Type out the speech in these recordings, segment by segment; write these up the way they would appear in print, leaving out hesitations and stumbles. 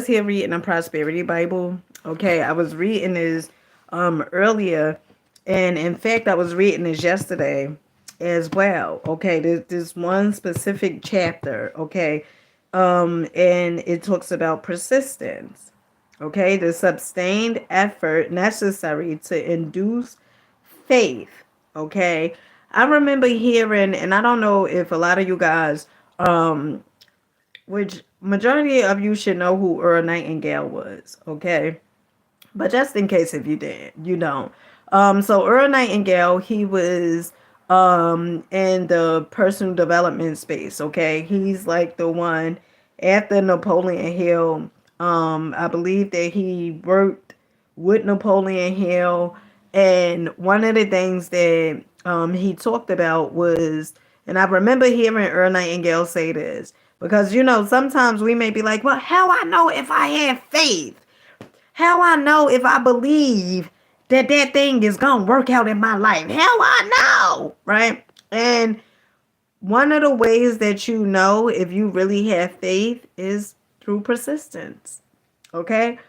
here reading a prosperity Bible. Okay, I was reading this earlier, and in fact I was reading this yesterday as well. Okay, this one specific chapter, okay. And it talks about persistence. Okay, the sustained effort necessary to induce faith. Okay. I remember hearing, and I don't know if a lot of you guys which majority of you should know who Earl Nightingale was, okay? But just in case if you didn't, you don't. So Earl Nightingale, he was in the personal development space, okay? He's like the one after Napoleon Hill. I believe that he worked with Napoleon Hill, and one of the things that he talked about was, and I remember hearing Earl Nightingale say this, because sometimes we may be like, well, how I know if I have faith? How I know if I believe that that thing is going to work out in my life? How I know, right? And one of the ways that you know if you really have faith is through persistence, okay?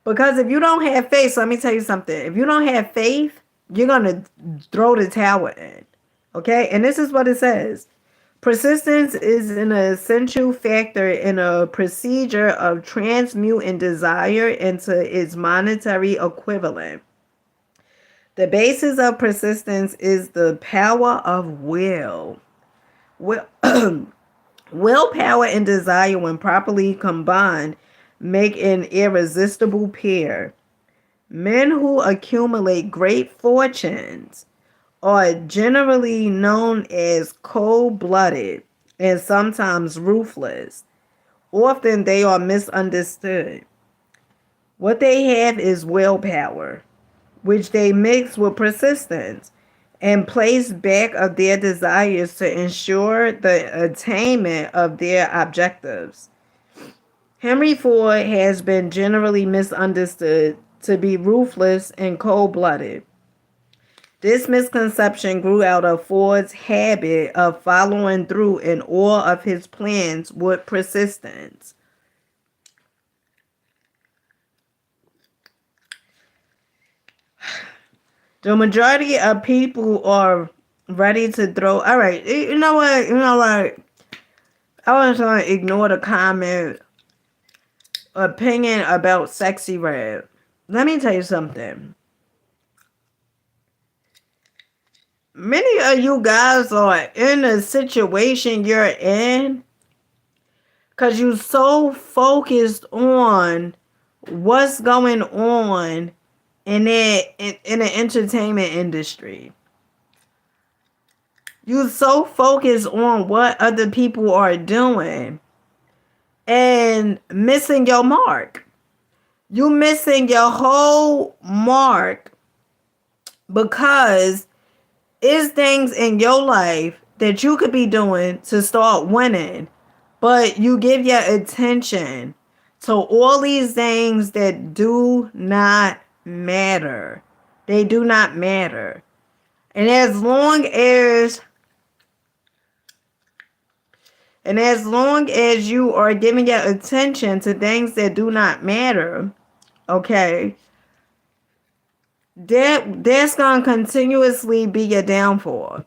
Because if you don't have faith, so let me tell you something. If you don't have faith, you're going to throw the towel in, okay? And this is what it says. Persistence is an essential factor in a procedure of transmuting desire into its monetary equivalent. The basis of persistence is the power of will. Will Willpower and desire, when properly combined, make an irresistible pair. Men who accumulate great fortunes are generally known as cold-blooded and sometimes ruthless. Often they are misunderstood. What they have is willpower, which they mix with persistence and place back of their desires to ensure the attainment of their objectives. Henry Ford has been generally misunderstood to be ruthless and cold-blooded. This misconception grew out of Ford's habit of following through in all of his plans with persistence. The majority of people are ready to throw. All right, you know what? I was going to ignore the comment opinion about Sexy Red. Let me tell you something. Many of you guys are in a situation you're in because you're so focused on what's going on in the entertainment industry. You're so focused on what other people are doing and missing your mark. You missing your whole mark because it's things in your life that you could be doing to start winning, but you give your attention to all these things that do not matter. They do not matter. And as long as you are giving your attention to things that do not matter, okay, that's gonna continuously be your downfall.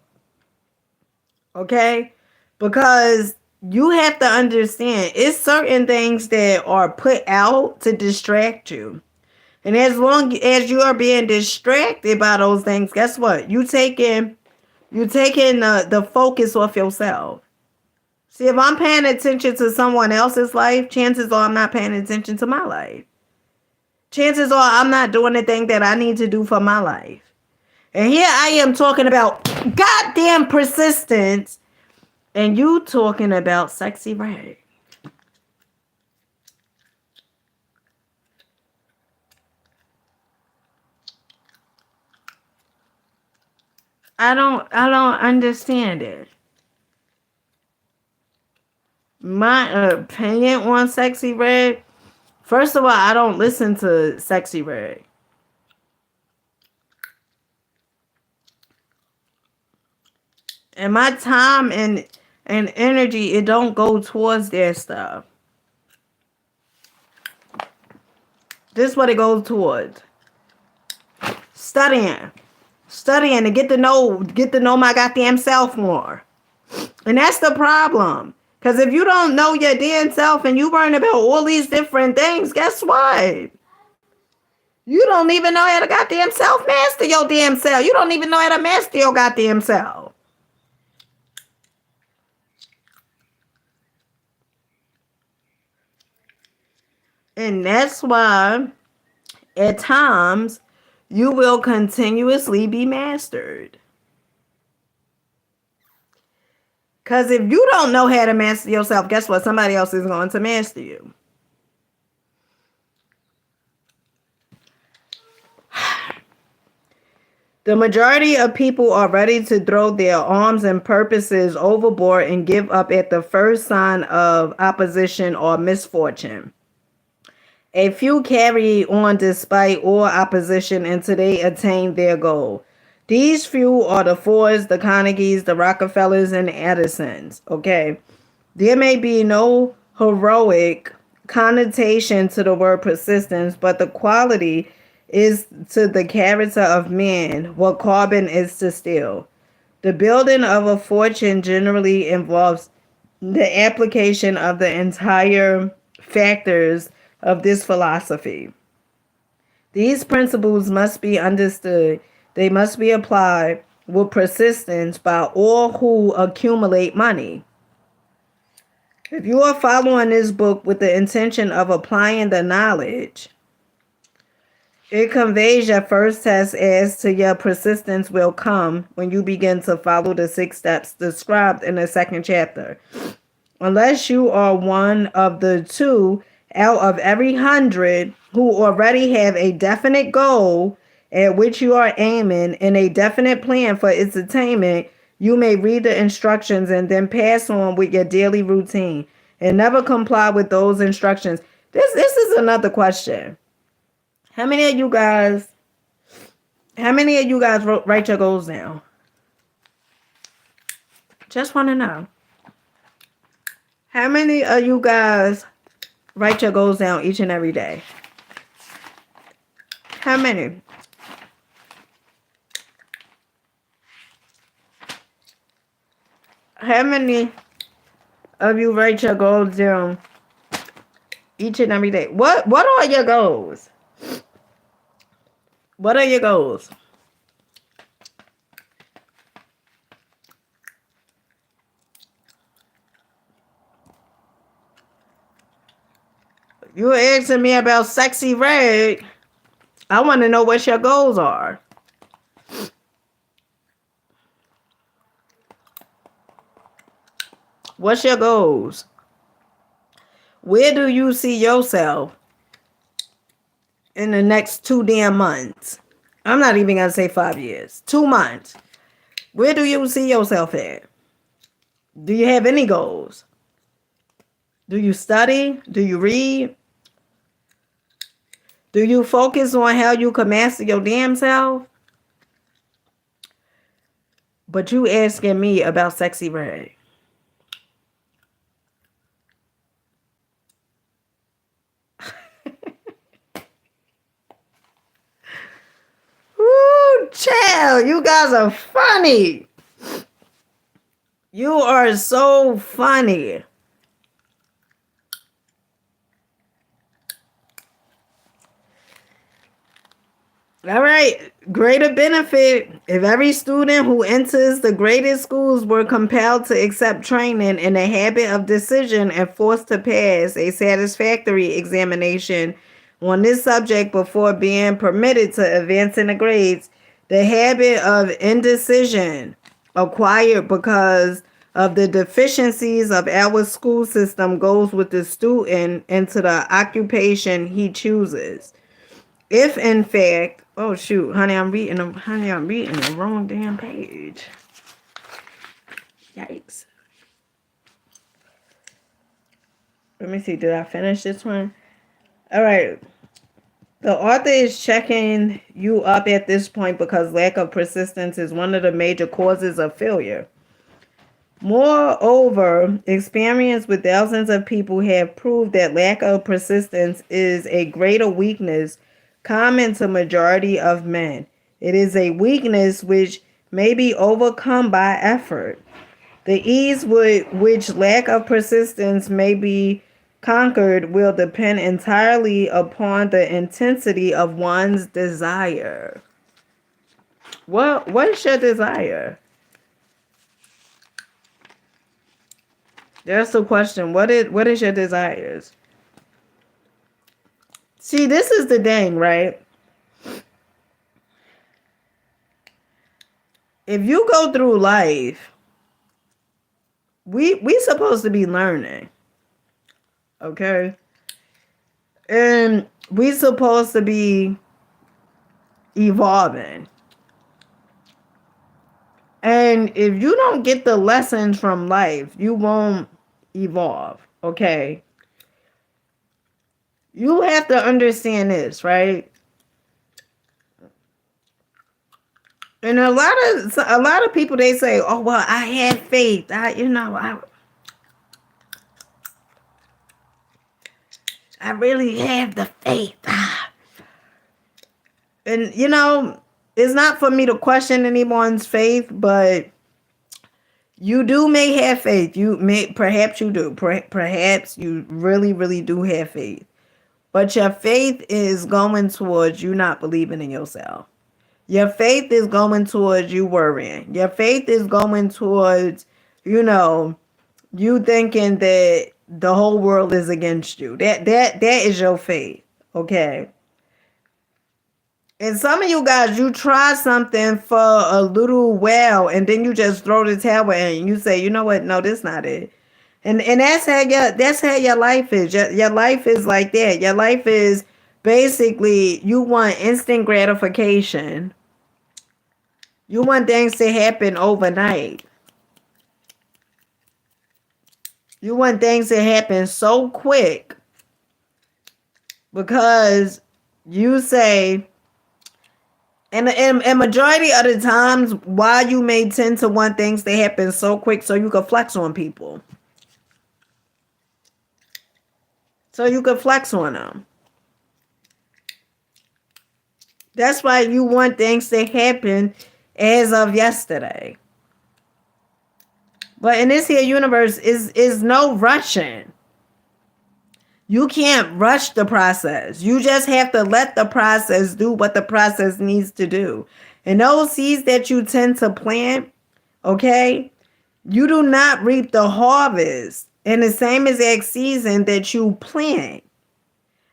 Okay? Because you have to understand it's certain things that are put out to distract you. And as long as you are being distracted by those things, guess what? You taking the focus off yourself. See, if I'm paying attention to someone else's life, chances are I'm not paying attention to my life. Chances are I'm not doing the thing that I need to do for my life. And here I am talking about goddamn persistence, and you talking about Sexy Red. I don't understand it. My opinion on Sexy Red. First of all, I don't listen to Sexy Red. And my time and energy, it don't go towards their stuff. This is what it goes towards. Studying to get to know my goddamn self more. And that's the problem. Because if you don't know your damn self and you worrying about all these different things, guess what? You don't even know how to goddamn self master your damn self. You don't even know how to master your goddamn self. And that's why at times you will continuously be mastered. Because if you don't know how to master yourself, guess what? Somebody else is going to master you. The majority of people are ready to throw their arms and purposes overboard and give up at the first sign of opposition or misfortune. A few carry on despite all opposition until they attain their goal. These few are the Fords, the Carnegies, the Rockefellers, and the Edisons. Okay. There may be no heroic connotation to the word persistence, but the quality is to the character of man what carbon is to steel. The building of a fortune generally involves the application of the entire factors of this philosophy. These principles must be understood. They must be applied with persistence by all who accumulate money. If you are following this book with the intention of applying the knowledge, it conveys your first test as to your persistence will come when you begin to follow the 6 steps described in the 2nd chapter. Unless you are one of the 2 out of every 100 who already have a definite goal at which you are aiming and a definite plan for its attainment, you may read the instructions and then pass on with your daily routine and never comply with those instructions. This is another question. How many of you guys write your goals down? Just want to know. How many of you guys write your goals down each and every day? How many? How many of you write your goals down each and every day? What are your goals? What are your goals? You were asking me about Sexy Red. I want to know what your goals are. What's your goals? Where do you see yourself in the next 2 damn months? I'm not even going to say 5 years. 2 months. Where do you see yourself at? Do you have any goals? Do you study? Do you read? Do you focus on how you can master your damn self? But you asking me about Sexy Red. Woo, child, you guys are funny. You are so funny. All right, greater benefit. If every student who enters the greatest schools were compelled to accept training in the habit of decision and forced to pass a satisfactory examination on this subject before being permitted to advance in the grades, the habit of indecision acquired because of the deficiencies of our school system goes with the student into the occupation he chooses. If in fact, oh shoot, honey, I'm reading the wrong damn page. Yikes. Let me see, did I finish this one? All right. The author is checking you up at this point because lack of persistence is one of the major causes of failure. Moreover, experience with thousands of people have proved that lack of persistence is a greater weakness common to majority of men. It is a weakness which may be overcome by effort. The ease with which lack of persistence may be conquered will depend entirely upon the intensity of one's desire. What is your desire? That's the question. What is your desires? See, this is the thing, right? If you go through life, we supposed to be learning, okay? And we supposed to be evolving. And if you don't get the lessons from life, you won't evolve, okay? You have to understand this, right? And a lot of people, they say, "Oh, well, I have faith. I really have the faith." And it's not for me to question anyone's faith, but you may have faith. Perhaps you do. Perhaps you really, really do have faith. But your faith is going towards you not believing in yourself. Your faith is going towards you worrying. Your faith is going towards, you thinking that the whole world is against you. That is your faith. Okay. And some of you guys, you try something for a little while and then you just throw the towel in and you say, you know what? No, this not it. And that's how your life is. Your life is like that. Your life is basically, you want instant gratification. You want things to happen overnight. You want things to happen so quick because you say, and majority of the times, why you may tend to want things to happen so quick so you can flex on people. So you can flex on them. That's why you want things to happen as of yesterday. But in this here universe is no rushing. You can't rush the process. You just have to let the process do what the process needs to do. And those seeds that you tend to plant, okay, you do not reap the harvest in the same exact season that you plant.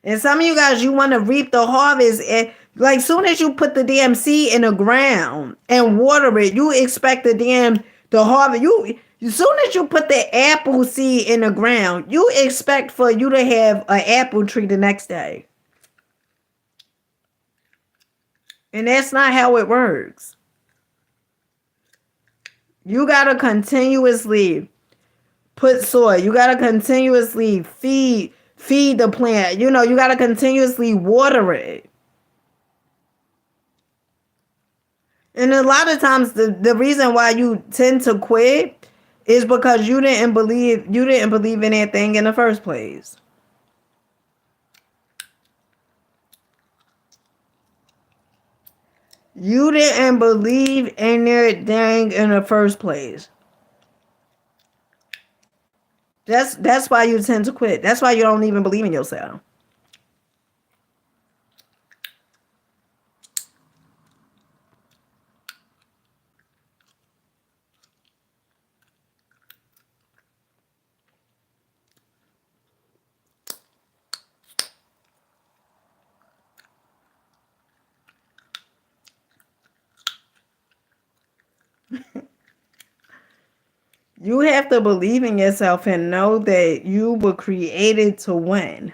And some of you guys, you want to reap the harvest. And like soon as you put the damn seed in the ground and water it, you expect the harvest. As soon as you put the apple seed in the ground, you expect for you to have an apple tree the next day. And that's not how it works. You got to continuously put soil. You got to continuously feed the plant. You got to continuously water it. And a lot of times the reason why you tend to quit is because you didn't believe in that thing in the first place. You didn't believe in that thing in the first place. That's why you tend to quit. That's why you don't even believe in yourself. You have to believe in yourself and know that you were created to win.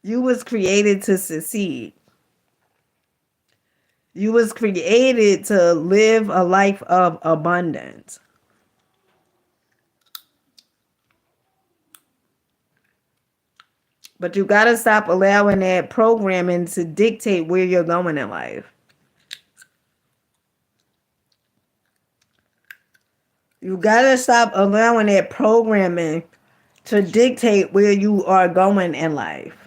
You was created to succeed. You was created to live a life of abundance. But you got to stop allowing that programming to dictate where you're going in life. You gotta stop allowing that programming to dictate where you are going in life.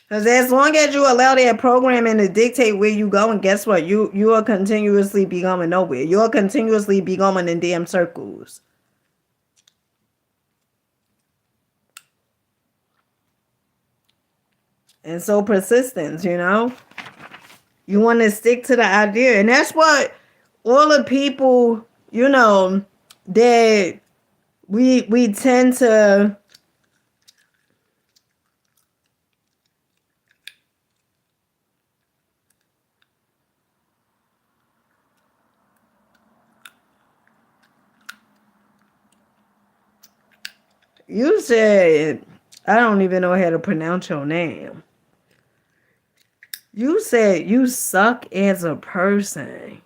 Because as long as you allow that programming to dictate where you go, and guess what? You will continuously be going nowhere. You'll continuously be going in damn circles. And so persistence, you know? You want to stick to the idea. And that's what all the people, you know, that we tend to you said, I don't even know how to pronounce your name. You said you suck as a person.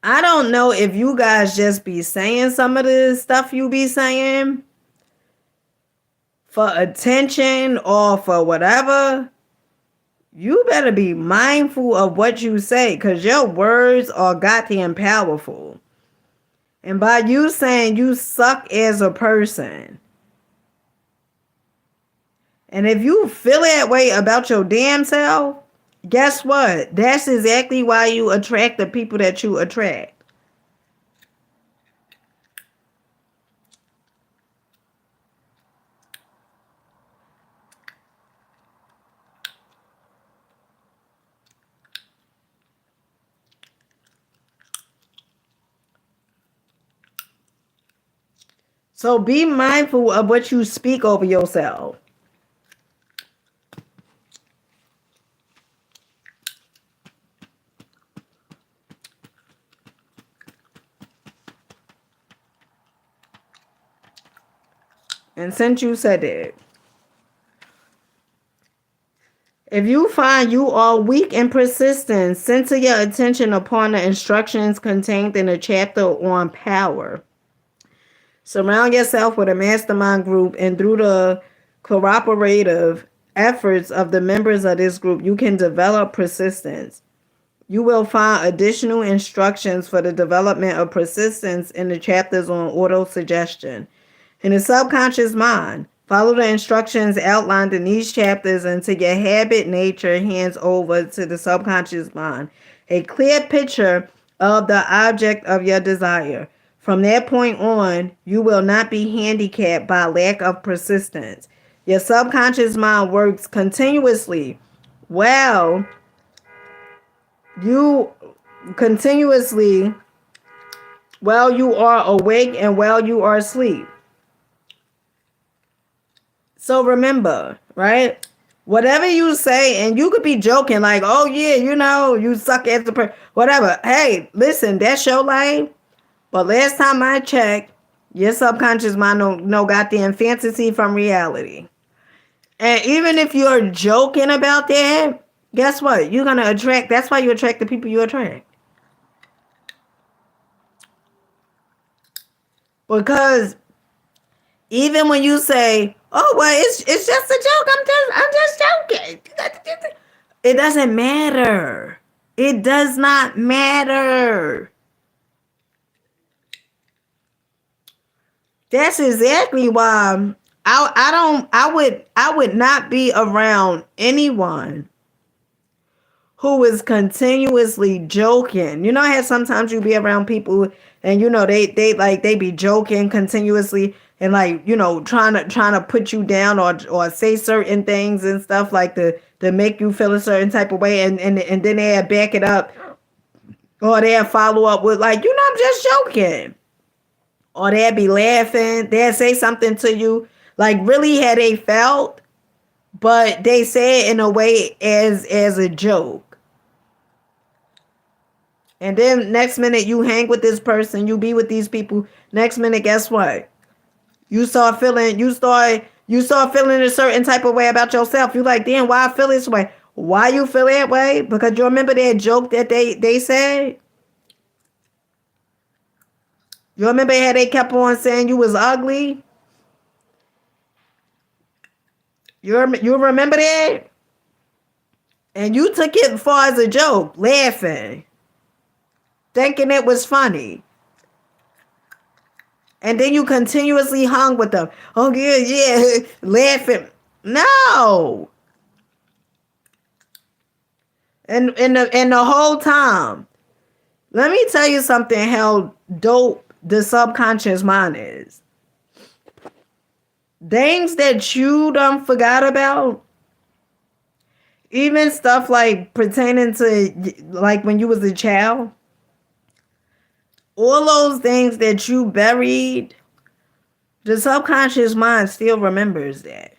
I don't know if you guys just be saying some of the stuff you be saying for attention or for whatever. You better be mindful of what you say, because your words are goddamn powerful. And by you saying you suck as a person, and if you feel that way about your damn self, guess what? That's exactly why you attract the people that you attract. So be mindful of what you speak over yourself. And since you said that, if you find you are weak and persistent, center your attention upon the instructions contained in the chapter on power. Surround yourself with a mastermind group, and through the cooperative efforts of the members of this group, you can develop persistence. You will find additional instructions for the development of persistence in the chapters on auto-suggestion. In the subconscious mind, follow the instructions outlined in these chapters until your habit nature hands over to the subconscious mind a clear picture of the object of your desire. From that point on, you will not be handicapped by lack of persistence. Your subconscious mind works continuously while you are awake and while you are asleep. So remember, right? Whatever you say, and you could be joking like, oh yeah, you know, you suck as a person, whatever. Hey, listen, that's your life. But last time I checked, your subconscious mind no goddamn fantasy from reality. And even if you're joking about that, guess what? You're going to attract, that's why you attract the people you attract. Because even when you say, oh, well, it's just a joke, I'm just joking. It doesn't matter. It does not matter. That's exactly why I would not be around anyone who is continuously joking. You know how sometimes you be around people and you know they be joking continuously and like, you know, trying to put you down or say certain things and stuff like to make you feel a certain type of way, and then they'll back it up, or they'll follow up with like, you know, I'm just joking. Or they'll be laughing. They'll say something to you like really how they felt, but they say it in a way as a joke. And then next minute you hang with this person, you be with these people. Next minute, guess what? You start feeling a certain type of way about yourself. You like, damn, why I feel this way? Why you feel that way? Because you remember that joke that they said? You remember how they kept on saying you was ugly? You remember that? And you took it far as a joke, laughing, thinking it was funny. And then you continuously hung with them. Oh, yeah, laughing. No. And the whole time, let me tell you something how dope the subconscious mind is. Things that you done forgot about, even stuff like pertaining to like when you was a child, all those things that you buried, the subconscious mind still remembers that.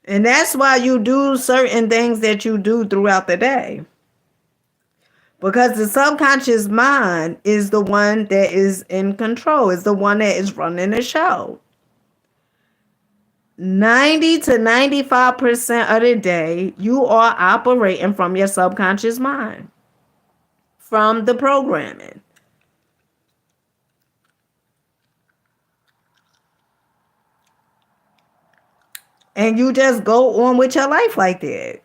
And that's why you do certain things that you do throughout the day. Because the subconscious mind is the one that is in control, is the one that is running the show. 90 to 95% of the day, you are operating from your subconscious mind, from the programming. And you just go on with your life like that.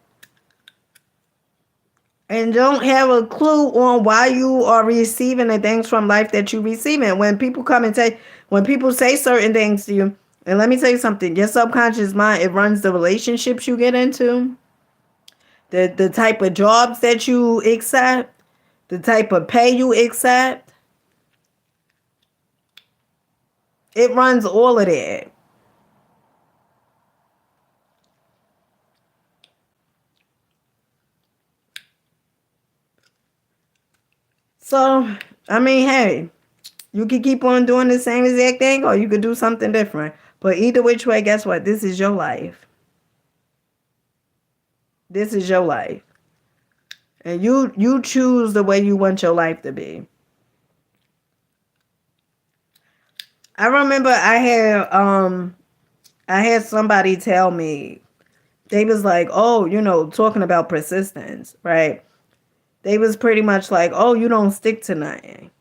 And don't have a clue on why you are receiving the things from life that you're receiving. When people say certain things to you, and let me tell you something, your subconscious mind, it runs the relationships you get into, the type of jobs that you accept, the type of pay you accept. It runs all of that. So, I mean, hey, you can keep on doing the same exact thing or you could do something different. But either which way, guess what? This is your life. This is your life. And you choose the way you want your life to be. I remember I had somebody tell me, they was like, oh, talking about persistence, right? They was pretty much like, oh, you don't stick to nothing.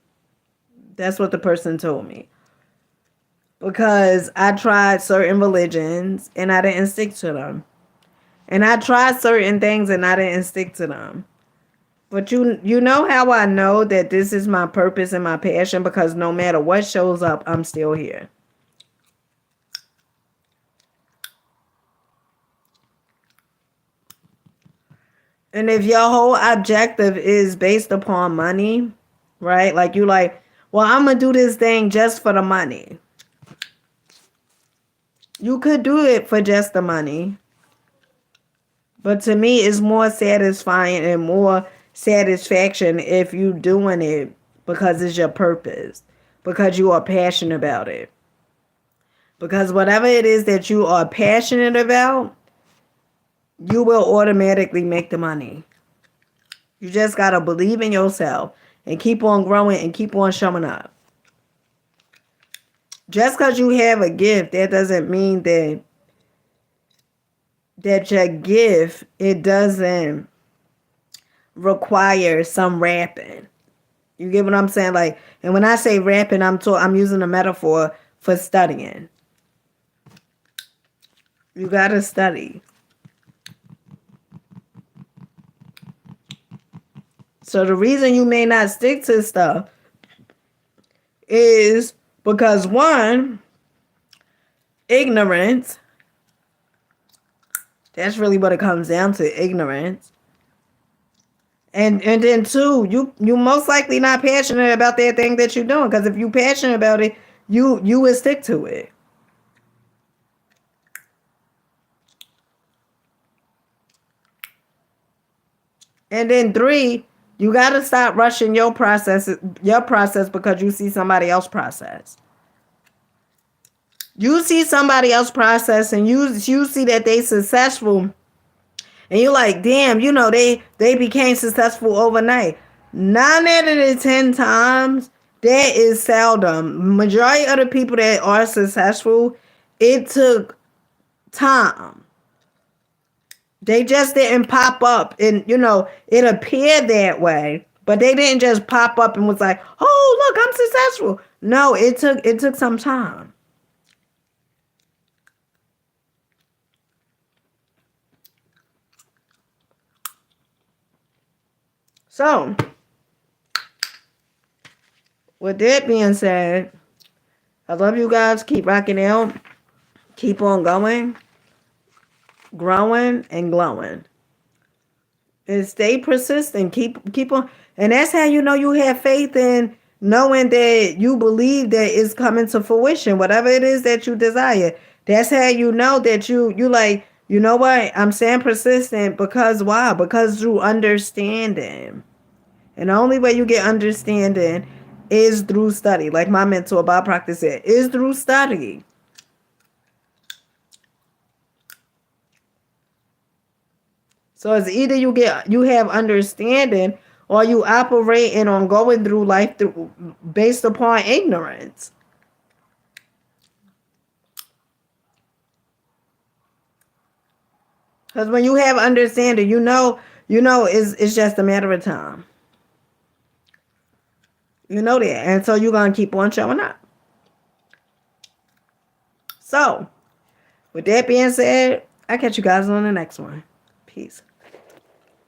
That's what the person told me. Because I tried certain religions and I didn't stick to them. And I tried certain things and I didn't stick to them. But you know how I know that this is my purpose and my passion? Because no matter what shows up, I'm still here. And if your whole objective is based upon money, right? Like you like, well, I'm going to do this thing just for the money. You could do it for just the money. But to me, it's more satisfying and more satisfaction if you doing it because it's your purpose. Because you are passionate about it. Because whatever it is that you are passionate about, you will automatically make the money. You just got to believe in yourself and keep on growing and keep on showing up. Just because you have a gift, that doesn't mean that your gift, it doesn't require some rapping. You get what I'm saying? Like, and when I say rapping, I'm using a metaphor for studying. You got to study. So the reason you may not stick to stuff is because, one, ignorance. That's really what it comes down to, ignorance. And then two, you most likely not passionate about that thing that you're doing. Because if you're passionate about it, you would stick to it. And then three, you got to stop rushing your process because you see somebody else process. You see somebody else process and you see that they successful. And you're like, damn, they became successful overnight. 9 out of the 10 times, that is seldom. Majority of the people that are successful, it took time. They just didn't pop up and, it appeared that way. But they didn't just pop up and was like, oh, look, I'm successful. No, it took some time. So, with that being said, I love you guys. Keep rocking out. Keep on going, growing, and glowing. And stay persistent. Keep on. And that's how you know you have faith in knowing that you believe that it's coming to fruition, whatever it is that you desire. That's how you know that you like, you know what? I'm saying persistent because why? Because through understanding. And the only way you get understanding is through study. Like my mentor Bob Proctor said, is through study. So it's either you have understanding or you operating on going through life based upon ignorance. Because when you have understanding, you know it's just a matter of time. You know that. And so you're going to keep on showing up. So, with that being said, I'll catch you guys on the next one. Peace.